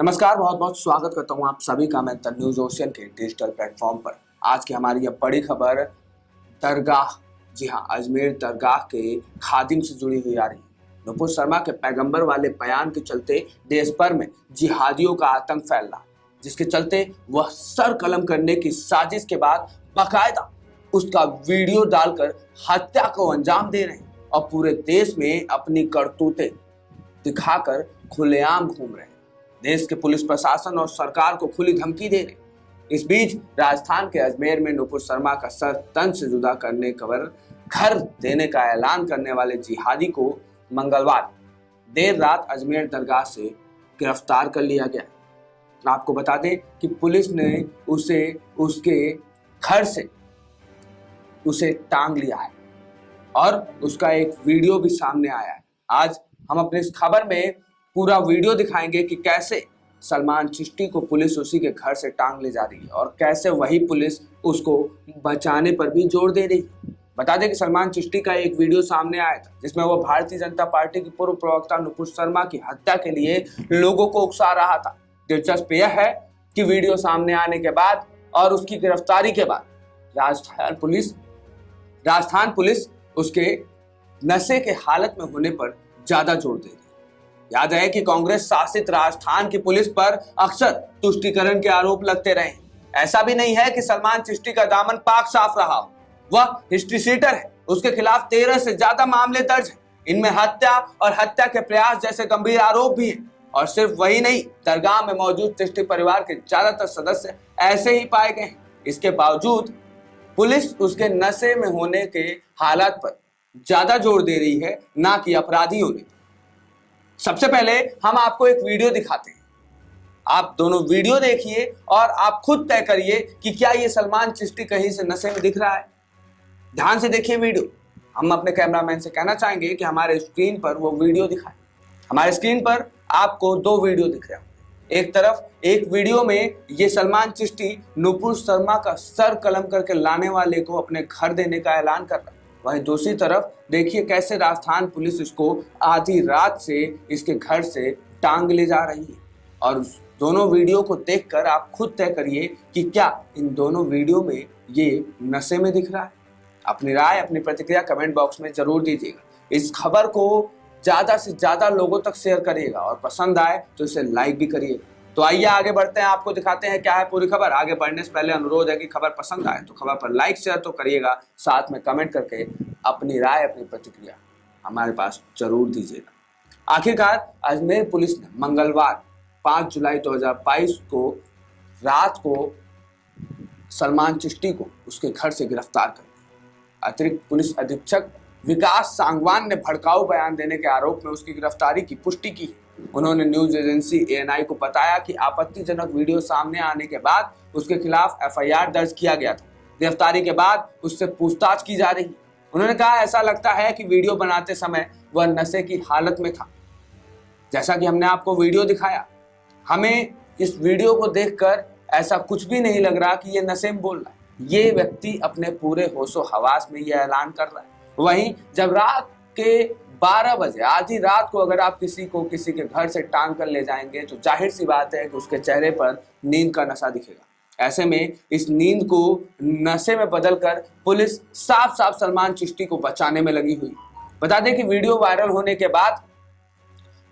नमस्कार, बहुत बहुत स्वागत करता हूं आप सभी का मैं द न्यूज ओशियन के डिजिटल प्लेटफॉर्म पर। आज की हमारी यह बड़ी खबर दरगाह, जी हां, अजमेर दरगाह के खादिम से जुड़ी हुई आ रही है। नुपुर शर्मा के पैगंबर वाले बयान के चलते देश भर में जिहादियों का आतंक फैल रहा, जिसके चलते वह सर कलम करने की साजिश के बाद बाकायदा उसका वीडियो डालकर हत्या को अंजाम दे रहे हैं और पूरे देश में अपनी करतूतें दिखाकर खुलेआम घूम रहे हैं। देश के पुलिस प्रशासन और सरकार को खुली धमकी दे रहे। इस बीच राजस्थान के अजमेर में नुपुर शर्मा का सर तन से जुदा करने खबर घर देने का ऐलान करने वाले जिहादी को मंगलवार देर रात अजमेर दरगाह से गिरफ्तार कर लिया गया। आपको बता दें कि पुलिस ने उसे उसके घर से उसे टांग लिया है और उसका एक वीडियो भी सामने आया है। आज हम अपनी इस खबर में पूरा वीडियो दिखाएंगे कि कैसे सलमान चिश्ती को पुलिस उसी के घर से टांग ले जा रही है और कैसे वही पुलिस उसको बचाने पर भी जोर दे रही है। बता दें कि सलमान चिश्ती का एक वीडियो सामने आया था जिसमें वो भारतीय जनता पार्टी की पूर्व प्रवक्ता नुपुर शर्मा की हत्या के लिए लोगों को उकसा रहा था। दिलचस्प यह है कि वीडियो सामने आने के बाद और उसकी गिरफ्तारी के बाद राजस्थान पुलिस उसके नशे के हालत में होने पर ज्यादा जोर दे रही है। याद है कि कांग्रेस शासित राजस्थान की पुलिस पर अक्सर तुष्टीकरण के आरोप लगते रहे। ऐसा भी नहीं है कि सलमान चिश्ती का दामन पाक साफ रहा हो। वह हिस्ट्री शीटर है, उसके खिलाफ 13 से ज्यादा मामले दर्ज हैं। इनमें हत्या और हत्या के प्रयास जैसे गंभीर आरोप भी हैं। और सिर्फ वही नहीं, दरगाह में मौजूद चिश्ती परिवार के ज्यादातर सदस्य ऐसे ही पाए गए हैं। इसके बावजूद पुलिस उसके नशे में होने के हालात पर ज्यादा जोर दे रही है, ना कि अपराधियों ने। सबसे पहले हम आपको एक वीडियो दिखाते हैं। आप दोनों वीडियो देखिए और आप खुद तय करिए कि क्या ये सलमान चिश्ती कहीं से नशे में दिख रहा है। ध्यान से देखिए वीडियो। हम अपने कैमरामैन से कहना चाहेंगे कि हमारे स्क्रीन पर वो वीडियो दिखाएं। हमारे स्क्रीन पर आपको दो वीडियो दिख रहे हैं। एक तरफ एक वीडियो में ये सलमान चिश्ती नुपुर शर्मा का सर कलम करके लाने वाले को अपने घर देने का ऐलान कर रहा है। वहीं दूसरी तरफ देखिए कैसे राजस्थान पुलिस इसको आधी रात से इसके घर से टांग ले जा रही है। और दोनों वीडियो को देखकर आप खुद तय करिए कि क्या इन दोनों वीडियो में ये नशे में दिख रहा है। अपनी राय, अपनी प्रतिक्रिया कमेंट बॉक्स में जरूर दीजिएगा। इस खबर को ज्यादा से ज्यादा लोगों तक शेयर करिएगा और पसंद आए तो इसे लाइक भी करिएगा। तो आइए आगे बढ़ते हैं, आपको दिखाते हैं क्या है पूरी खबर। आगे बढ़ने से पहले अनुरोध है कि खबर पसंद आए तो खबर पर लाइक शेयर तो करिएगा, साथ में कमेंट करके अपनी राय, अपनी प्रतिक्रिया हमारे पास जरूर दीजिएगा। आखिरकार अजमेर पुलिस ने मंगलवार 5 जुलाई 2022 को रात को सलमान चिश्ती को उसके घर से गिरफ्तार कर लिया। अतिरिक्त पुलिस अधीक्षक विकास सांगवान ने भड़काऊ बयान देने के आरोप में उसकी गिरफ्तारी की पुष्टि की है। उन्होंने न्यूज एजेंसी ANI को बताया कि आपत्तिजनक वीडियो सामने आने के बाद उसके खिलाफ FIR दर्ज किया गया था। गिरफ्तारी के बाद उससे पूछताछ की जा रही है। उन्होंने कहा, ऐसा लगता है कि वीडियो बनाते समय वह नशे की हालत में था। जैसा कि हमने आपको वीडियो दिखाया, हमें इस वीडियो को देखकर ऐसा कुछ भी नहीं लग रहा कि ये नशे में बोल रहा है। ये व्यक्ति अपने पूरे होशो हवास में यह ऐलान कर रहा है। वहीं जब रात के 12 बजे आधी रात को अगर आप किसी के घर से टांग कर ले जाएंगे तो जाहिर सी बात है कि उसके चेहरे पर नींद का नशा दिखेगा। ऐसे में इस नींद को नशे में बदलकर पुलिस साफ साफ सलमान चिश्ती को बचाने में लगी हुई। बता दें कि वीडियो वायरल होने के बाद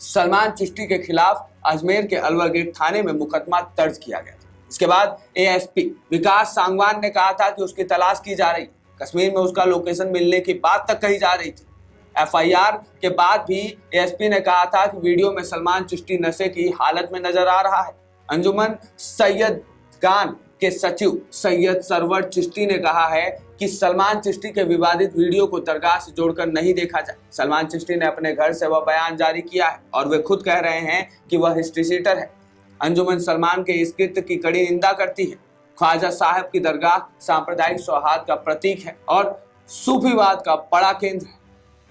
सलमान चिश्ती के खिलाफ अजमेर के अलवर गेट थाने में मुकदमा दर्ज किया गया था। इसके बाद ASP विकास सांगवान ने कहा था कि उसकी तलाश की जा रही। कश्मीर में उसका लोकेशन मिलने की बात तक कही जा रही थी। FIR के बाद भी ASP ने कहा था कि वीडियो में सलमान चिश्ती नशे की हालत में नजर आ रहा है। अंजुमन सैयदगान के सचिव सैयद सरवर चिश्ती ने कहा है कि सलमान चिश्ती के विवादित वीडियो को दरगाह से जोड़कर नहीं देखा जाए। सलमान चिश्ती ने अपने घर से वह बयान जारी किया है और वे खुद कह रहे हैं कि वह हिस्ट्री शीटर है। अंजुमन सलमान के इस कृत्य की कड़ी निंदा करती है। ख्वाजा साहब की दरगाह सांप्रदायिक सौहार्द का प्रतीक है और सूफीवाद का बड़ा केंद्र है।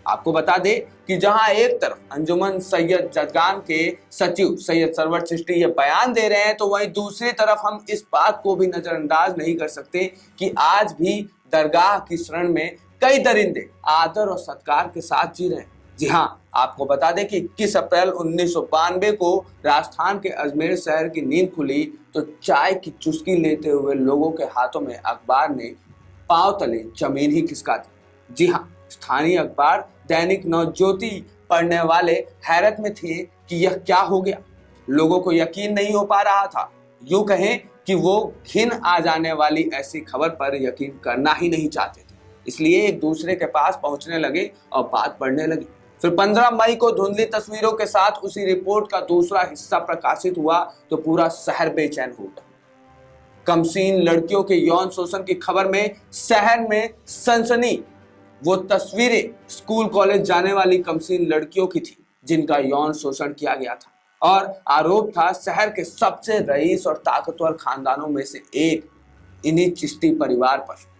आपको बता दें कि जहां एक तरफ अंजुमन सैयद जदगान के सचिव सैयद सरवर चिश्ती ये बयान दे रहे हैं, तो वहीं दूसरी तरफ हम इस बात को भी नजरअंदाज नहीं कर सकते कि आज भी दरगाह की शरण में कई दरिंदे आदर और सत्कार के साथ जी रहे हैं। जी हाँ, आपको बता दें कि 21 अप्रैल 1992 को राजस्थान के अजमेर शहर की नींद खुली तो चाय की चुस्की लेते हुए लोगों के हाथों में अखबार ने पांव तले जमीन ही खिसका दी। जी हाँ, स्थानीय अखबार दैनिक नवज्योति पढ़ने वाले हैरत में थे कि यह क्या हो गया। लोगों को यकीन नहीं हो पा रहा था। यूं कहें कि वो घिन आ जाने वाली ऐसी खबर पर यकीन करना ही नहीं चाहते थे, इसलिए एक दूसरे के पास पहुंचने लगे और बात बढ़ने लगी। फिर 15 मई को धुंधली तस्वीरों के साथ उसी रिपोर्ट का दूसरा हिस्सा प्रकाशित हुआ तो पूरा शहर बेचैन हो गया। कमसीन लड़कियों के यौन शोषण की खबर में शहर में सनसनी। वो तस्वीरें स्कूल कॉलेज जाने वाली कमसीन लड़कियों की थी जिनका यौन शोषण किया गया था और आरोप था शहर के सबसे रईस और ताकतवर खानदानों में से एक इन्हीं चिश्ती परिवार पर।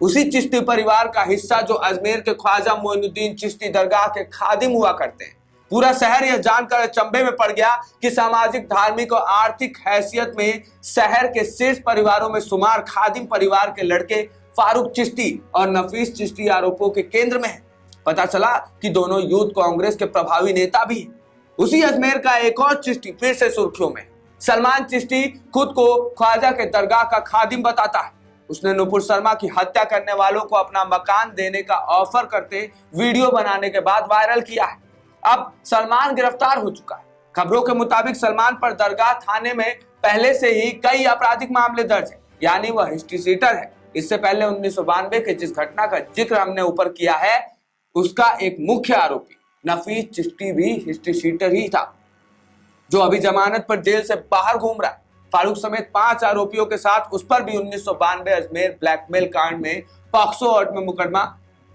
उसी चिश्ती परिवार का हिस्सा जो अजमेर के ख्वाजा मोइनुद्दीन चिश्ती दरगाह के खादिम हुआ करते हैं। पूरा शहर यह जानकर अचंभे में पड़ गया कि सामाजिक, धार्मिक और आर्थिक हैसियत में शहर के शीर्ष परिवारों में शुमार खादिम परिवार के लड़के फारूक चिश्ती और नफीस चिश्ती आरोपों के केंद्र में है। पता चला कि दोनों यूथ कांग्रेस के प्रभावी नेता भी हैं। उसी अजमेर का एक और चिश्ती फिर से सुर्खियों में। सलमान चिश्ती खुद को ख्वाजा के दरगाह का खादिम बताता है। उसने नुपुर शर्मा की हत्या करने वालों को अपना मकान देने का ऑफर करते वीडियो बनाने के बाद वायरल किया है। अब सलमान गिरफ्तार हो चुका है। खबरों के मुताबिक सलमान पर दरगाह थाने में पहले से ही कई आपराधिक मामले दर्ज है, यानी वह हिस्ट्री शीटर है। इससे पहले 1992 के जिस घटना का जिक्र हमने ऊपर किया है उसका एक मुख्य आरोपी नफीस चिश्ती भी हिस्ट्री शीटर ही था, जो अभी जमानत पर जेल से बाहर घूम रहा है। फारूक समेत 5 आरोपियों के साथ उस पर भी 1992 अजमेर ब्लैकमेल कांड में पॉक्सो एक्ट में मुकदमा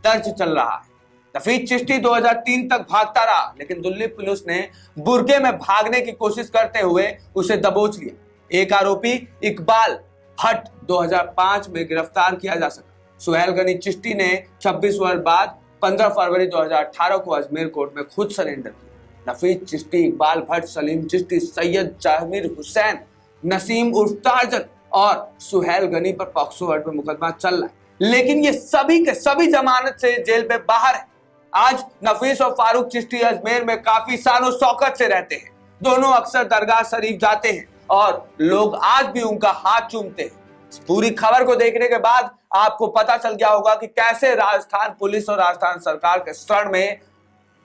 दर्ज चल रहा है। नफीस चिश्ती 2003 तक भागता रहा, लेकिन दिल्ली पुलिस ने बुर्के में भागने की कोशिश करते हुए उसे दबोच लिया। एक आरोपी इकबाल भट्ट 2005 में गिरफ्तार किया जा सका। सुहेल गनी चिश्ती ने 26 वर्ष बाद 15 फरवरी 2018 को अजमेर कोर्ट में खुद सरेंडर किया। नफीस चिश्ती, इकबाल भट्ट, सलीम चिश्ती, सैयद जमीर हुसैन, नसीम उर्फ टार्जन और सुहेल गनी पर पॉक्सो एक्ट में मुकदमा चल रहा है, लेकिन ये सभी के सभी जमानत से जेल में बाहर है। आज नफीस और फारूक चिश्ती अजमेर में काफी सालों शौकत से रहते हैं। दोनों अक्सर दरगाह शरीफ जाते हैं और लोग आज भी उनका हाथ चूमते हैं। इस पूरी खबर को देखने के बाद आपको पता चल गया होगा कि कैसे राजस्थान पुलिस और राजस्थान सरकार के शरण में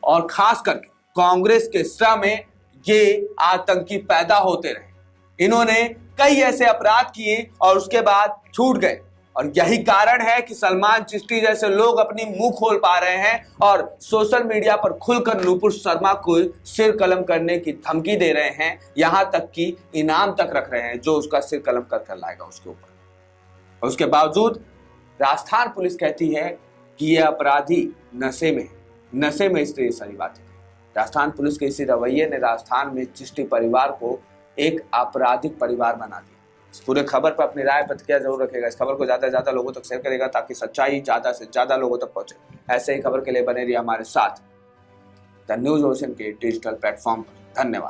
और खास करके कांग्रेस के शरण में ये आतंकी पैदा होते रहे। इन्होंने कई ऐसे अपराध किए और उसके बाद छूट गए, और यही कारण है कि सलमान चिश्ती जैसे लोग अपनी मुंह खोल पा रहे हैं और सोशल मीडिया पर खुलकर नुपुर शर्मा को सिर कलम करने की धमकी दे रहे हैं, यहां तक कि इनाम तक रख रहे हैं जो उसका सिर कलम कर लाएगा उसके ऊपर। और उसके बावजूद राजस्थान पुलिस कहती है कि ये अपराधी नशे में इसलिए ये सारी बातें। राजस्थान पुलिस के इसी रवैये ने राजस्थान में चिश्ती परिवार को एक आपराधिक परिवार बना दिया। इस पूरे खबर पर अपनी राय प्रतिक्रिया जरूर रखेगा। इस खबर को ज्यादा से ज्यादा लोगों तक शेयर करेगा ताकि सच्चाई ज्यादा से ज्यादा लोगों तक पहुंचे। ऐसे ही खबर के लिए बने रहिए हमारे साथ द न्यूज़ ओशन के डिजिटल प्लेटफॉर्म पर। धन्यवाद।